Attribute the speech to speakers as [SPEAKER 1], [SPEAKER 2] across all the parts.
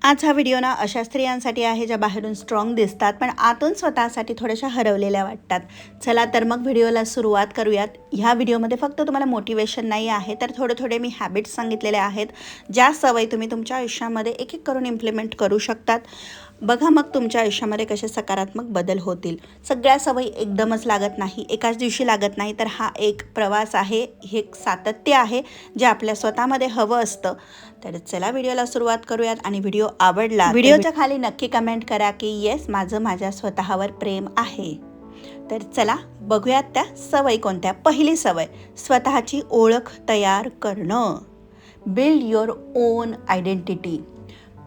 [SPEAKER 1] आज हा व्हिडिओ ना अशा स्त्रियांसाठी आहे ज्या बाहेरून स्ट्रॉंग दिसतात पण आतून स्वतःसाठी थोड्याशा हरवलेल्या वाटतात. चला तर मग व्हिडिओला सुरुवात करूयात. ह्या व्हिडिओमध्ये फक्त तुम्हाला मोटिवेशन नाही आहे तर थोडे मी हॅबिट्स सांगितलेले आहेत ज्या सवयी तुम्ही तुमच्या आयुष्यामध्ये एक एक करून इम्प्लिमेंट करू शकतात. बघा मग तुमच्या आयुष्यामध्ये कसे सकारात्मक बदल होतील. सगळ्या सवयी एकदमच लागत नाही, एकाच दिवशी लागत नाही, तर हा एक प्रवास आहे, हे एक सातत्य आहे जे आपल्या स्वतःमध्ये हवं असतं. तर चला व्हिडिओला सुरुवात करूयात. आणि व्हिडिओ आवडला व्हिडिओच्या खाली नक्की कमेंट करा की येस माझं माझ्या स्वतःवर प्रेम आहे. तर चला बघूयात त्या सवयी कोणत्या. पहिली सवय, स्वतःची ओळख तयार करणं. Build your on identity.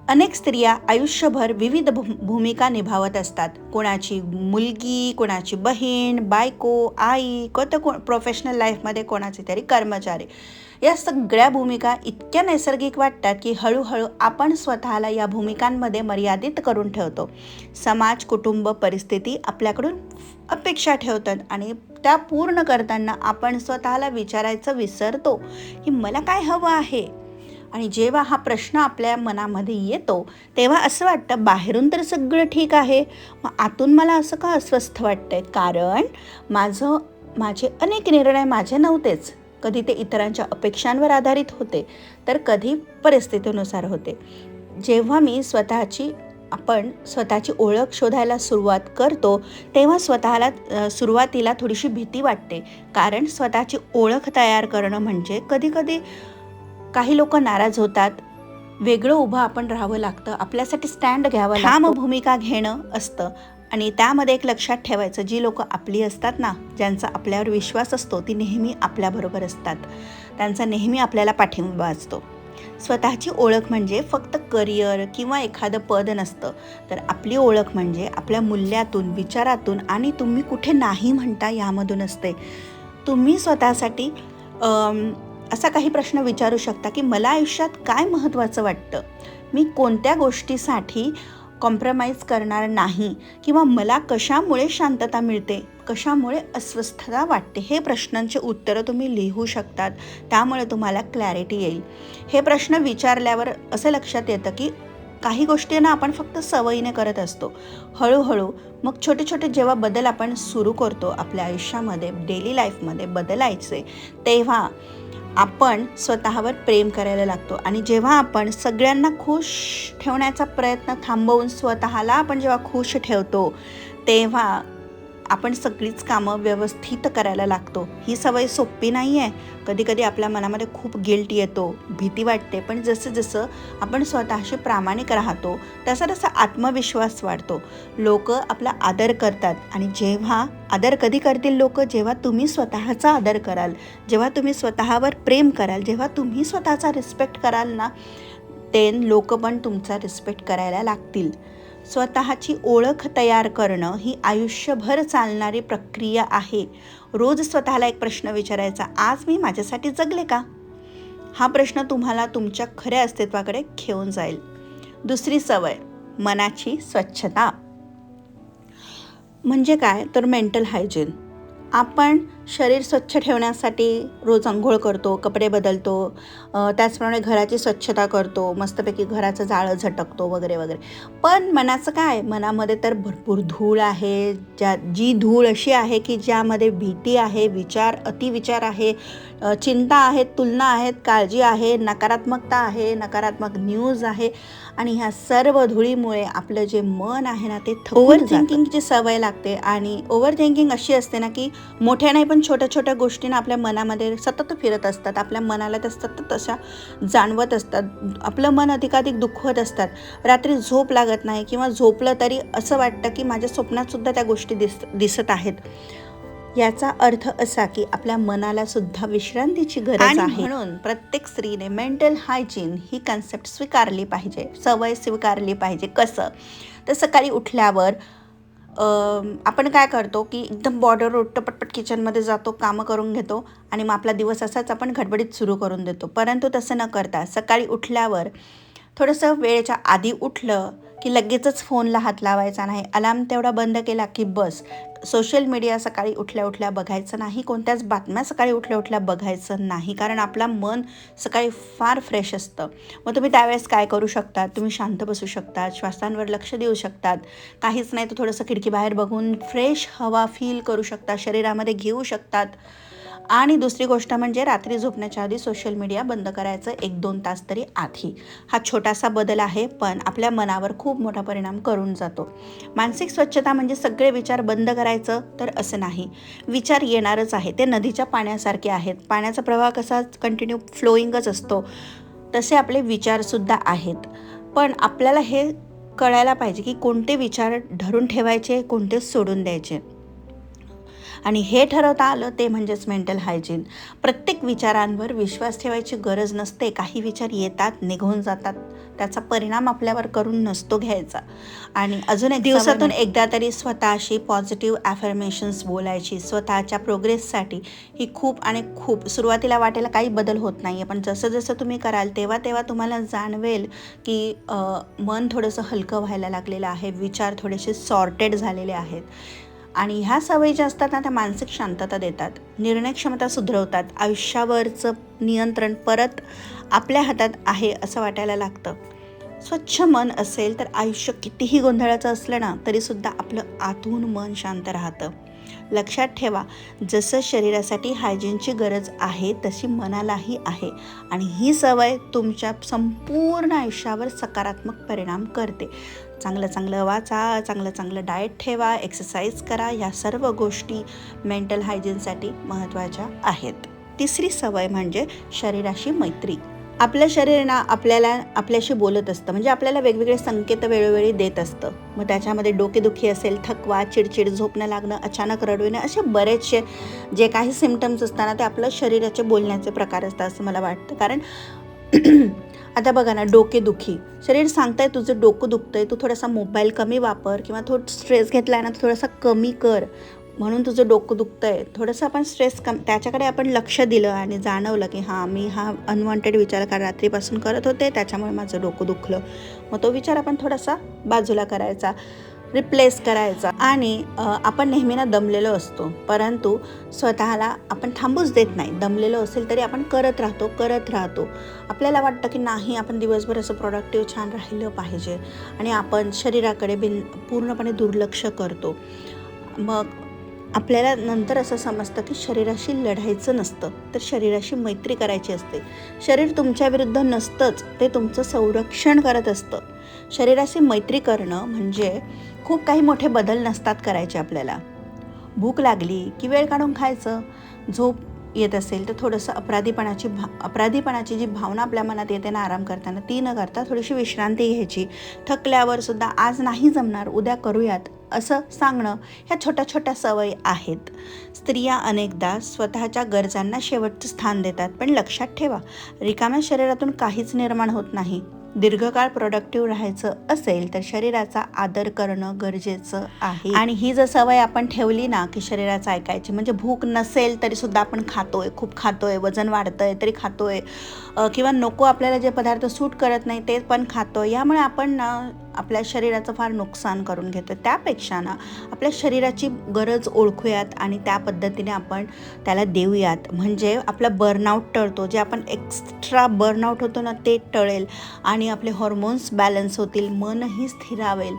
[SPEAKER 1] अनेक स्त्रिया आयुष्यभर विविध भूमिका निभावत असतात. कोणाची मुलगी, कोणाची बहीण, बायको, आई, प्रोफेशनल लाईफमध्ये कोणाचे तरी कर्मचारी. या सगळ्या भूमिका इतक्या नैसर्गिक वाटतात की हळूहळू आपण स्वतःला या भूमिकांमध्ये मर्यादित करून ठेवतो. समाज, कुटुंब, परिस्थिती आपल्याकडून अपेक्षा ठेवतात आणि त्या पूर्ण करताना आपण स्वतःला विचारायचं विसरतो की मला काय हवं आहे. आणि जेव्हा हा प्रश्न आपल्या मनामध्ये येतो तेव्हा असं वाटतं बाहेरून तर सगळं ठीक आहे, मग आतून मला असं का अस्वस्थ वाटतंय. कारण माझे अनेक निर्णय माझे नव्हतेच. कधी ते इतरांच्या अपेक्षांवर आधारित होते तर कधी परिस्थितीनुसार होते. जेव्हा मी स्वतःची ओळख शोधायला सुरुवात करतो तेव्हा सुरुवातीला थोडीशी भीती वाटते. कारण स्वतःची ओळख तयार करणं म्हणजे कधी काही लोक नाराज होतात. वेगळं उभं आपण राहावं लागतं, आपल्यासाठी स्टँड घ्यावं लागतं, ठाम भूमिका घेणं असतं. आणि त्यामध्ये एक लक्षात ठेवायचं, जी लोक आपली असतात ना, ज्यांचा आपल्यावर विश्वास असतो, ती नेहमी आपल्याबरोबर असतात. त्यांचा नेहमी आपल्याला पाठिंबा असतो. स्वतःची ओळख म्हणजे फक्त करिअर किंवा एखादं पद नसतं, तर आपली ओळख म्हणजे आपल्या मूल्यातून, विचारातून आणि तुम्ही कुठे नाही म्हणता यामधून असते. तुम्ही स्वतःसाठी असा काही प्रश्न विचारू शकता की मला आयुष्यात काय महत्त्वाचं वाटतं, मी कोणत्या गोष्टीसाठी कॉम्प्रोमाइज करणार नाही, किंवा मला कशामुळे शांतता मिळते, कशामुळे अस्वस्थता वाटते. हे प्रश्नांची उत्तरं तुम्ही लिहू शकतात. त्यामुळे तुम्हाला क्लॅरिटी येईल. हे प्रश्न विचारल्यावर असं लक्षात येतं की काही गोष्टींना आपण फक्त सवयीने करत असतो. हळूहळू मग छोटे जेव्हा बदल आपण सुरू करतो आपल्या आयुष्यामध्ये, डेली लाईफमध्ये बदलायचे, तेव्हा आपण स्वतःवर प्रेम करायला लागतो. आणि जेव्हा आपण सगळ्यांना खुश ठेवण्याचा प्रयत्न थांबवून स्वतःला आपण जेव्हा खुश ठेवतो तेव्हा आपण सगळीच कामं व्यवस्थित करायला लागतो. ही सवय सोपी नाही आहे. कधी आपल्या मनामध्ये खूप गिल्ट येतो, भीती वाटते, पण जसं आपण स्वतःशी प्रामाणिक राहतो तसा आत्मविश्वास वाढतो. लोक आपला आदर करतात. आणि जेव्हा आदर कधी करतील लोक, जेव्हा तुम्ही स्वतःचा आदर कराल, जेव्हा तुम्ही स्वतःवर प्रेम कराल, जेव्हा तुम्ही स्वतःचा रिस्पेक्ट कराल ना, ते लोक पण तुमचा रिस्पेक्ट करायला लागतील. स्वतःची ओळख तयार करणं ही आयुष्यभर चालणारी प्रक्रिया आहे. रोज स्वतःला एक प्रश्न विचारायचा, आज मी माझ्यासाठी जगले का? हा प्रश्न तुम्हाला तुमच्या खऱ्या अस्तित्वाकडे घेऊन जाईल. दुसरी सवय, मनाची स्वच्छता. म्हणजे काय तर मेंटल हायजीन. आपण शरीर स्वच्छ ठेवण्यासाठी रोज अंघोळ करतो, कपडे बदलतो, त्याचप्रमाणे घराची स्वच्छता करतो, मस्तपैकी घराचं जाळं झटकतो वगैरे. पण मनाचं काय, मनामध्ये तर भरपूर धूळ आहे. जी धूळ अशी आहे की ज्यामध्ये भीती आहे, अतिविचार आहे, चिंता आहेत, तुलना आहेत, काळजी आहे, नकारात्मकता आहे, नकारात्मक न्यूज आहे. आणि ह्या सर्व धुळीमुळे आपलं जे मन आहे ना, ते ओव्हर थिंकिंगची सवय लागते. आणि ओव्हर थिंकिंग अशी असते ना की मोठ्या नाही पण छोट्या गोष्टींना आपल्या मनामध्ये सतत फिरत असतात. आपल्या मनाला त्या सतत अशा जाणवत असतात. आपलं मन अधिकाधिक दुखवत असतात. रात्री झोप लागत नाही, किंवा झोपलं तरी असं वाटतं की माझ्या स्वप्नात सुद्धा त्या गोष्टी दिसत आहेत. याचा अर्थ असा की आपल्या मनाला सुद्धा विश्रांतीची गरज आहे. म्हणून प्रत्येक स्त्रीने मेंटल हायजीन ही कन्सेप्ट स्वीकारली पाहिजे, सवय स्वीकारली पाहिजे. कसं तर सकाळी उठल्यावर आपण काय करतो की एकदम बॉर्डर उठतो, पटपट किचनमध्ये जातो, कामं करून घेतो आणि मग आपला दिवस असाच आपण गडबडीत सुरू करून देतो. परंतु तसं न करता सकाळी उठल्यावर थोडंसं वेळेच्या आधी उठलं की लगेचच फोनला हात लावायचा नाही. अलार्म तेवढा बंद केला की बस. सोशल मीडिया सकाळी उठल्या उठल्या बघायचं नाही, कोणत्याच बातम्या सकाळी उठल्या उठल्या बघायचं नाही, कारण आपला मन सकाळी फार फ्रेश असतं. मग तुम्ही त्यावेळेस काय करू शकता, तुम्ही शांत बसू शकतात, श्वासांवर लक्ष देऊ शकतात, काहीच नाही तर थोडंसं खिडकीबाहेर बघून फ्रेश हवा फील करू शकता, शरीरामध्ये घेऊ शकतात. आणि दुसरी गोष्ट म्हणजे रात्री झोपण्याच्या आधी सोशल मीडिया बंद करायचं 1-2 तास तरी आधी. हा छोटासा बदल आहे, पण आपल्या मनावर खूप मोठा परिणाम करून जातो. मानसिक स्वच्छता म्हणजे सगळे विचार बंद करायचं तर असं नाही. विचार येणारच आहे, ते नदीच्या पाण्यासारखे आहेत. पाण्याचा प्रवाह कसा कंटिन्यू फ्लोईंगच असतो, तसे आपले विचारसुद्धा आहेत. पण आपल्याला हे कळायला पाहिजे की कोणते विचार धरून ठेवायचे, कोणते सोडून द्यायचे. आणि हे ठरवता आलं ते म्हणजेच मेंटल हायजीन. प्रत्येक विचारांवर विश्वास ठेवायची गरज नसते. काही विचार येतात, निघून जातात, त्याचा परिणाम आपल्यावर करून नसतो घ्यायचा. आणि अजून एक दिवसातून एकदा तरी स्वतःशी पॉझिटिव्ह ॲफर्मेशन्स बोलायची. स्वतःच्या प्रोग्रेससाठी ही खूप आणि खूप, सुरुवातीला वाटेला काही बदल होत नाही आहे, पण जसं जसं तुम्ही कराल तेव्हा तेव्हा तुम्हाला जाणवेल की मन थोडंसं हलकं व्हायला लागलेलं आहे, विचार थोडेसे सॉर्टेड झालेले आहेत. आणि ह्या सवयी ज्या असतात ना, त्या मानसिक शांतता देतात, निर्णय क्षमता सुधारवतात, आयुष्यावरचं नियंत्रण परत आपल्या हातात आहे असं वाटायला लागतं. स्वच्छ मन असेल तर आयुष्य कितीही गोंधळाचं असलं ना तरीसुद्धा आपलं आतून मन शांत राहतं. लक्षात ठेवा, जसं शरीरासाठी हायजीनची गरज आहे तशी मनालाही आहे, आणि ही सवय तुमच्या संपूर्ण आयुष्यावर सकारात्मक परिणाम करते. चांगलं चांगलं वाचा, चांगलं चांगलं डाएट ठेवा, एक्सरसाइज करा, या सर्व गोष्टी मेंटल हायजीनसाठी महत्त्वाच्या आहेत. तिसरी सवय म्हणजे शरीराशी मैत्री. आपलं शरीर ना आपल्याशी बोलत असतं, म्हणजे आपल्याला वेगवेगळे संकेत वेळोवेळी देत असतं. मग त्याच्यामध्ये डोकेदुखी असेल, थकवा, चिडचिड, झोप न लागणं, अचानक रडू येणं, असे बरेचसे जे काही सिम्पटम्स असतात ना ते आपलं शरीराचे बोलण्याचे प्रकार असतात असं मला वाटतं. कारण आता बघा ना, डोकेदुखी, शरीर सांगताय तुझं डोकं दुखतंय, तू थोडासा मोबाईल कमी वापर, किंवा स्ट्रेस घेतला ना तर थोडासा कमी कर, म्हणून तुझं डोकं दुखतंय. थोडंसं आपण स्ट्रेस त्याच्याकडे आपण लक्ष दिलं आणि जाणवलं की मी हा अनवॉन्टेड विचार रात्रीपासून करत होते, त्याच्यामुळे माझं डोकं दुखलं. मग तो विचार आपण थोडासा बाजूला करायचा, रिप्लेस करायचा. आणि आपण नेहमी ना दमलेलो असतो, परंतु स्वतःला आपण थांबूच देत नाही. दमलेलो असेल तरी आपण करत राहतो. आपल्याला वाटतं की नाही, आपण दिवसभर असं प्रोडक्टिव्ह छान राहिलं पाहिजे, आणि आपण शरीराकडे पूर्णपणे दुर्लक्ष करतो. मग आपल्याला नंतर असं समजतं की शरीराशी लढायचं नसतं, तर शरीराशी मैत्री करायची असते. शरीर तुमच्या विरुद्ध नसतंच, ते तुमचं संरक्षण करत असतं. शरीराशी मैत्री करणं म्हणजे खूप काही मोठे बदल नसतात करायचे आपल्याला. भूक लागली की वेळ काढून खायचं, झोप येत असेल तर थोडंसं अपराधीपणाची जी भावना आपल्या मनात येते ना आराम करताना, ती न करता थोडीशी विश्रांती घ्यायची. थकल्यावर सुद्धा आज नाही जमणार, उद्या करूयात असं सांगणं, ह्या छोट्या छोट्या सवयी आहेत. स्त्रिया अनेकदा स्वतःच्या गरजांना शेवटचं स्थान देतात, पण लक्षात ठेवा, रिकाम्या शरीरातून काहीच निर्माण होत नाही. दीर्घकाळ प्रोडक्टिव्ह राहायचं असेल तर शरीराचा आदर करणं गरजेचं आहे. आणि ही जर सवय आपण ठेवली ना की शरीराचं ऐकायची, म्हणजे भूक नसेल तरी सुद्धा आपण खातोय, खूप खातोय, वजन वाढतंय तरी खातोय, किंवा नको आपल्याला जे पदार्थ सूट करत नाही ते पण खातोय, यामुळे आपण आपल्या शरीराचं फार नुकसान करून घेतो. त्यापेक्षा ना आपल्या शरीराची गरज ओळखूयात आणि त्या पद्धतीने आपण त्याला देऊयात, म्हणजे आपला बर्नआउट टळतो. जे आपण एक्स्ट्रा बर्नआउट होतो ना ते टळेल, आणि आपले हॉर्मोन्स बॅलन्स होतील, मनही स्थिरावेल.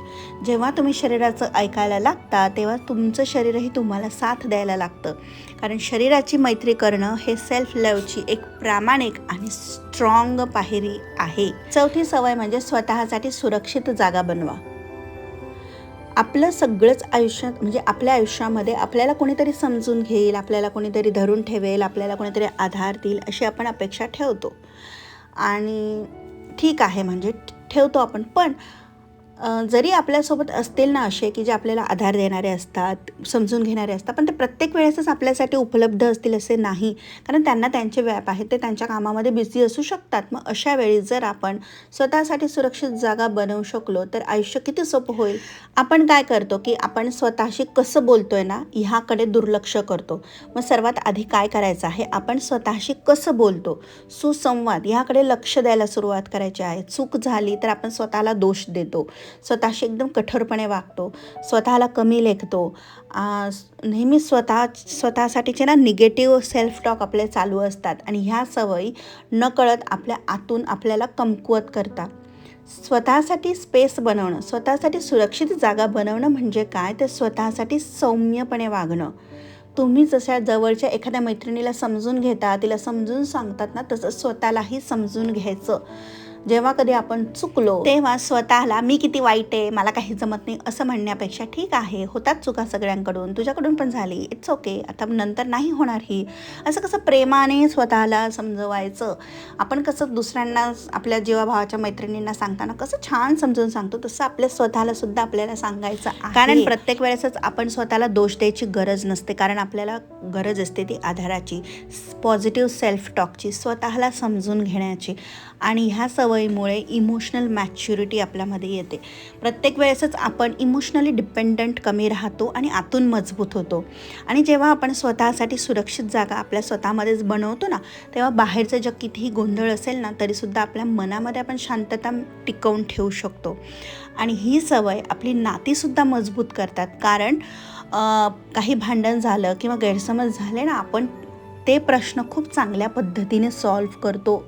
[SPEAKER 1] जेव्हा तुम्ही शरीराचं ऐकायला लागता तेव्हा तुमचं शरीरही तुम्हाला साथ द्यायला लागतं. कारण शरीराची मैत्री करणं हे सेल्फ लव्हची एक प्रामाणिक आणि स्ट्रॉंग पायरी आहे. चौथी सवय म्हणजे स्वतःसाठी सुरक्षित जागा बनवा. आपलं सगळंच आयुष्यात, म्हणजे आपल्या आयुष्यामध्ये आपल्याला कोणीतरी समजून घेईल, आपल्याला कोणीतरी धरून ठेवेल, आपल्याला कोणीतरी आधार देईल अशी आपण अपेक्षा ठेवतो. आणि ठीक आहे, म्हणजे ठेवतो आपण, पण जरी आपल्यासोबत असतील ना असे की जे आपल्याला आधार देणारे असतात, समजून घेणारे असतात, पण ते प्रत्येक वेळेसच आपल्यासाठी उपलब्ध असतील असे नाही, कारण त्यांना त्यांचे व्याप आहेत, ते त्यांच्या कामामध्ये बिझी असू शकतात. मग अशा वेळी जर आपण स्वतःसाठी सुरक्षित जागा बनवू शकलो तर आयुष्य किती सोपं होईल. आपण काय करतो की आपण स्वतःशी कसं बोलतोय ना ह्याकडे दुर्लक्ष करतो. मग सर्वात आधी काय करायचं आहे, आपण स्वतःशी कसं बोलतो, सुसंवाद ह्याकडे लक्ष द्यायला सुरुवात करायची आहे. चूक झाली तर आपण स्वतःला दोष देतो, स्वतःशी एकदम कठोरपणे वागतो, स्वतःला कमी लेखतो, नेहमी स्वतःसाठीचे ना निगेटिव्ह सेल्फ टॉक आपले चालू असतात आणि ह्या सवयी नकळत आपल्या आतून आपल्याला कमकुवत करतात. स्वतःसाठी स्पेस बनवणं, स्वतःसाठी सुरक्षित जागा बनवणं म्हणजे काय, तर स्वतःसाठी सौम्यपणे वागणं. तुम्ही जशा जवळच्या एखाद्या मैत्रिणीला समजून घेता, तिला समजून सांगतात ना, तसं स्वतःलाही समजून घ्यायचं. जेव्हा कधी आपण चुकलो तेव्हा स्वतःला मी किती वाईट आहे, मला काही जमत नाही असं म्हणण्यापेक्षा ठीक आहे, होतात चुका सगळ्यांकडून, तुझ्याकडून पण झाली, इट्स ओके, आता नंतर नाही होणार ही, असं कसं प्रेमाने स्वतःला समजवायचं. आपण कसं दुसऱ्यांना आपल्या जीवाभावाच्या मैत्रिणींना सांगताना कसं छान समजून सांगतो, तसं आपल्या स्वतःला सुद्धा आपल्याला सांगायचं आहे. कारण प्रत्येक वेळेसच आपण स्वतःला दोष द्यायची गरज नसते, कारण आपल्याला गरज असते ती आधाराची, पॉझिटिव्ह सेल्फ टॉकची, स्वतःला समजून घेण्याची. आणि ह्या सवयीमुळे इमोशनल मॅच्युरिटी आपल्यामध्ये येते. प्रत्येक वेळेसच आपण इमोशनली डिपेंडंट कमी राहतो आणि आतून मजबूत होतो. आणि जेव्हा आपण स्वतःसाठी सुरक्षित जागा आपल्या स्वतःमध्येच बनवतो ना, तेव्हा बाहेरचं जग कितीही गोंधळ असेल ना, तरीसुद्धा आपल्या मनामध्ये आपण शांतता टिकवून ठेवू शकतो. आणि ही सवय आपली नातीसुद्धा मजबूत करतात. कारण काही भांडण झालं किंवा गैरसमज झाले ना, आपण ते प्रश्न खूप चांगल्या पद्धतीने सॉल्व्ह करतो.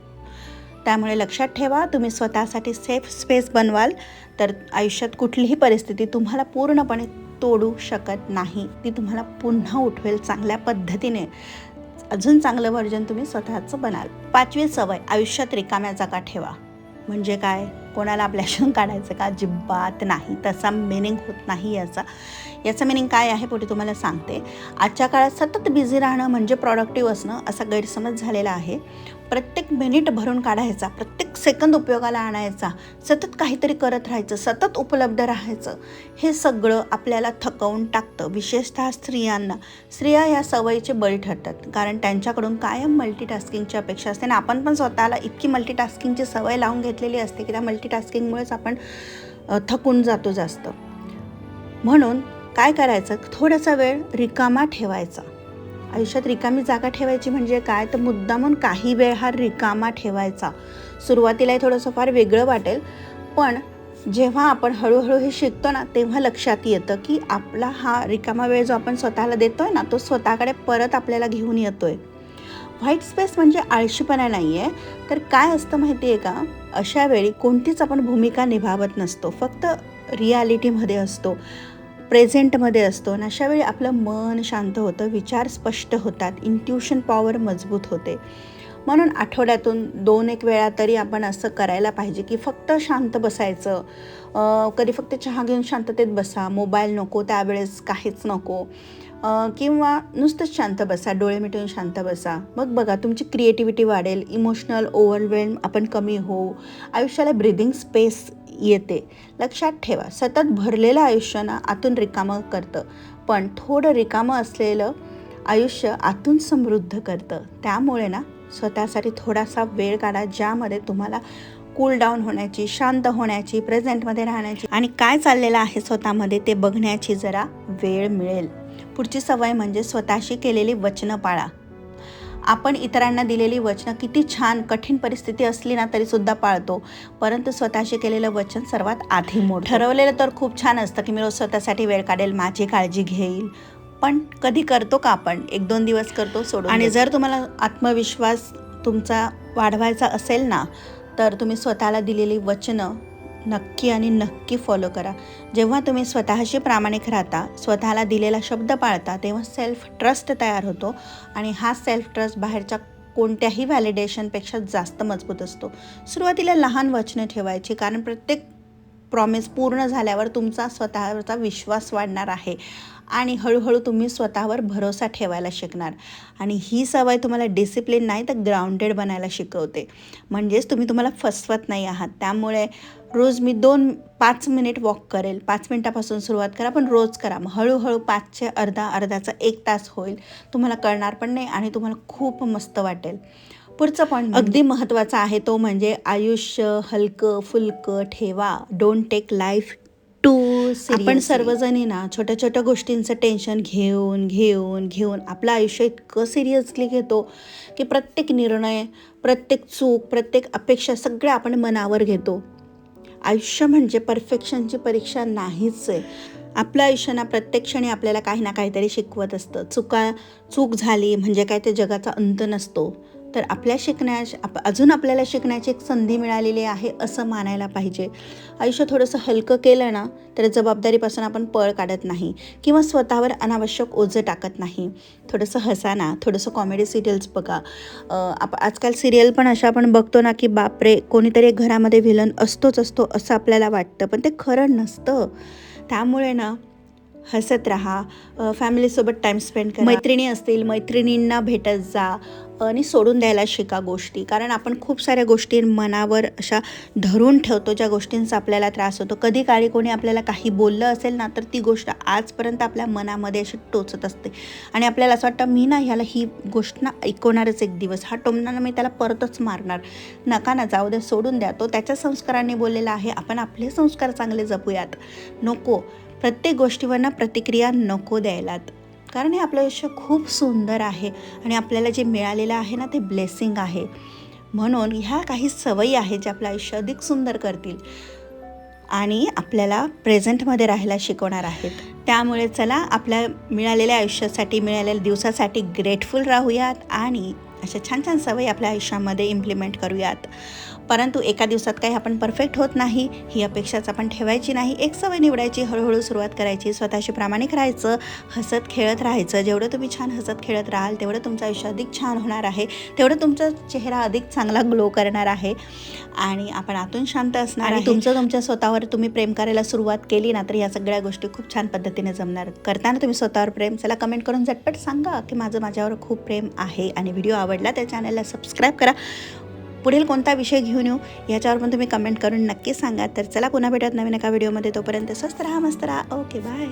[SPEAKER 1] त्यामुळे लक्षात ठेवा, तुम्ही स्वतःसाठी सेफ स्पेस बनवाल तर आयुष्यात कुठलीही परिस्थिती तुम्हाला पूर्णपणे तोडू शकत नाही. ती तुम्हाला पुन्हा उठवेल चांगल्या पद्धतीने. अजून चांगलं व्हर्जन तुम्ही स्वतःचं बनाल. 5वी सवय, आयुष्यात रिकाम्या जागा ठेवा. म्हणजे काय, कोणाला आपल्याशी काढायचं का? अजिबात नाही. तसा मिनिंग होत नाही याचा मिनिंग काय आहे पुढे तुम्हाला सांगते. आजच्या काळात सतत बिझी राहणं म्हणजे प्रॉडक्टिव्ह असणं असा गैरसमज झालेला आहे. प्रत्येक मिनिट भरून काढायचा, प्रत्येक सेकंद उपयोगाला आणायचा, सतत काहीतरी करत राहायचं, सतत उपलब्ध राहायचं, हे सगळं आपल्याला थकवून टाकतं. विशेषतः स्त्रिया या सवयीचे बळी ठरतात, कारण त्यांच्याकडून कायम मल्टीटास्किंगची अपेक्षा असते. आणि आपण पण स्वतःला इतकी मल्टीटास्किंगची सवय लावून घेतलेली असते की त्या मल्टीटास्किंगमुळेच आपण थकून जातो जास्त. म्हणून काय करायचं, थोडासा वेळ रिकामा ठेवायचा. आयुष्यात रिकामी जागा ठेवायची म्हणजे काय, तर मुद्दामून काही वेळ हा रिकामा ठेवायचा. सुरुवातीला हे थोडंसं फार वेगळं वाटेल, पण जेव्हा आपण हळूहळू हे शिकतो ना, तेव्हा लक्षात येतं की आपला हा रिकामा वेळ जो आपण स्वतःला देतोय ना, तो स्वतःकडे परत आपल्याला घेऊन येतोय. व्हाईट स्पेस म्हणजे आळशीपणा नाही आहे, तर काय असतं माहिती आहे का, अशा वेळी कोणतीच आपण भूमिका निभावत नसतो, फक्त रियालिटीमध्ये असतो, प्रेझेंटमध्ये असतो. आणि अशावेळी आपलं मन शांत होतं, विचार स्पष्ट होतात, इंट्युशन पॉवर मजबूत होते. म्हणून आठवड्यातून 2-1 वेळा तरी आपण असं करायला पाहिजे की फक्त शांत बसायचं. कधी फक्त चहा घेऊन शांततेत बसा, मोबाईल नको त्यावेळेस, काहीच नको, किंवा नुसतंच शांत बसा, डोळे मिटून शांत बसा. मग बघा तुमची क्रिएटिव्हिटी वाढेल, इमोशनल ओव्हरवेल्म आपण कमी होऊ, आयुष्याला ब्रीदिंग स्पेस येते. लक्षात ठेवा, सतत भरलेलं आयुष्य ना आतून रिकामं करतं, पण थोडं रिकामं असलेलं आयुष्य आतून समृद्ध करतं. त्यामुळे ना स्वतःसाठी थोडासा वेळ काढा, ज्यामध्ये तुम्हाला कूल डाऊन होण्याची, शांत होण्याची, प्रेझेंटमध्ये राहण्याची आणि काय चाललेलं आहे स्वतःमध्ये ते बघण्याची जरा वेळ मिळेल. पुढची सवय म्हणजे स्वतःशी केलेली वचनं पाळा. आपण इतरांना दिलेली वचनं किती छान, कठीण परिस्थिती असली ना तरीसुद्धा पाळतो, परंतु स्वतःशी केलेलं वचन सर्वात आधी मोडतो. ठरवलेलं तर खूप छान असतं की मी रोज स्वतःसाठी वेळ काढेल, माझी काळजी घेईल, पण कधी करतो का आपण? 1-2 दिवस करतो, सोडून. आणि जर तुम्हाला आत्मविश्वास तुमचा वाढवायचा असेल ना, तर तुम्ही स्वतःला दिलेली वचनं नक्की फॉलो करा. जेव्हा तुम्ही स्वतःशी प्रामाणिक राहता, स्वतःला दिलेला शब्द पाळता, तेव्हा सेल्फ ट्रस्ट तयार होतो. आणि हा सेल्फ ट्रस्ट बाहेरच्या कोणत्याही व्हॅलिडेशनपेक्षा जास्त मजबूत असतो. सुरुवातीला लहान वचने ठेवायची, कारण प्रत्येक प्रॉमिस पूर्ण झाल्यावर तुमचा स्वतःवरचा विश्वास वाढणार आहे आणि हळूहळू तुम्ही स्वतःवर भरोसा ठेवायला शिकणार. आणि ही सवय तुम्हाला डिसिप्लिन नाही तर ग्राउंडेड बनायला शिकवते. म्हणजेच तुम्ही तुम्हाला फसवत नाही आहात. त्यामुळे रोज मी 5 मिनिट वॉक करेल, 5 मिनिटापासून सुरुवात करा, पण रोज करा. मग हळूहळू 5चे अर्धाचा 1 तास होईल, तुम्हाला कळणार पण नाही आणि तुम्हाला खूप मस्त वाटेल. पुढचा पॉईंट अगदी महत्त्वाचा आहे, तो म्हणजे आयुष्य हलकं फुलकं ठेवा. Don't take life too seriously. आपण सर्वजणी ना छोट्या छोट्या गोष्टींचं टेन्शन घेऊन आपलं आयुष्य इतकं सिरियसली घेतो की प्रत्येक निर्णय, प्रत्येक चूक, प्रत्येक अपेक्षा सगळ्या आपण मनावर घेतो. आयुष्य म्हणजे परफेक्शनची परीक्षा नाहीच आहे. आपलं आयुष्य ना प्रत्येक क्षणी आपल्याला काही ना काहीतरी शिकवत असतं. चूक झाली म्हणजे काय ते जगाचा अंत नसतो. तर अजून आपल्याला शिकण्याची एक संधी मिळालेली आहे असं मानायला पाहिजे. आयुष्य थोडंसं हलकं केलं ना तर जबाबदारीपासून आपण पळ काढत नाही किंवा स्वतःवर अनावश्यक ओझं टाकत नाही. थोडंसं हसा ना, थोडंसं कॉमेडी सिरियल्स बघा. आजकाल सिरियल पण अशा आपण बघतो ना की बापरे, कोणीतरी घरामध्ये व्हिलन असतोच असतो असं आपल्याला वाटतं, पण ते खरं नसतं. त्यामुळे ना हसत राहा, फॅमिलीसोबत टाईम स्पेंड करा, मैत्रिणी असतील मैत्रिणींना भेटत जा आणि सोडून द्यायला शिका गोष्टी. कारण आपण खूप साऱ्या गोष्टी मनावर अशा धरून ठेवतो, ज्या गोष्टींचा आपल्याला त्रास होतो. कधी काळी कोणी आपल्याला काही बोललं असेल ना तर ती गोष्ट आजपर्यंत आपल्या मनामध्ये अशी टोचत असते आणि आपल्याला असं वाटतं मी ना ह्याला ही गोष्ट ना ऐकवणारच एक दिवस, हा टोमणार मी त्याला परतच मारणार. नका ना, जाऊ द्या, सोडून द्या. तो त्याच्या संस्कारांनी बोललेला आहे, आपण आपले संस्कार चांगले जपूयात. नको प्रत्येक गोष्टीवर ना प्रतिक्रिया नको द्यायलात. कारण हे आपलं आयुष्य खूप सुंदर आहे आणि आपल्याला जे मिळालेलं आहे ना ते ब्लेसिंग आहे. म्हणून ह्या काही सवयी आहेत ज्या आपलं आयुष्य अधिक सुंदर करतील आणि आपल्याला प्रेझेंटमध्ये राहायला शिकवणार आहेत. त्यामुळे चला आपल्या मिळालेल्या आयुष्यासाठी, मिळालेल्या दिवसासाठी ग्रेटफुल राहूयात आणि अशा छान छान सवयी आपल्या आयुष्यामध्ये इम्प्लिमेंट करूयात. परंतु एका दिवसात काही आपण परफेक्ट होत नाही ही अपेक्षाच आपण ठेवायची नाही. एक सवय निवडायची, हळूहळू सुरुवात करायची, स्वतःशी प्रामाणिक राहायचं, हसत खेळत राहायचं. जेवढं तुम्ही छान हसत खेळत राहाल तेवढं तुमचं आयुष्य अधिक छान होणार आहे, तेवढं तुमचा चेहरा अधिक चांगला ग्लो करणार आहे आणि आपण आतून शांत असणार आहे. तुमच्या स्वतःवर तुम्ही प्रेम करायला सुरुवात केली ना तर या सगळ्या गोष्टी खूप छान पद्धतीने जमणार. करताना तुम्ही स्वतःवर प्रेम, चला कमेंट करून झटपट सांगा की माझ्यावर खूप प्रेम आहे. आणि व्हिडिओ आवडला त्या चॅनलला सबस्क्राईब करा. पुढील कोणता विषय घेऊन येऊ याच्यावर पण तुम्ही कमेंट करून नक्की सांगा. तर चला पुन्हा भेटत नवीन एका व्हिडिओमध्ये. तोपर्यंत स्वस्त राहा, मस्त राहा. Okay, bye.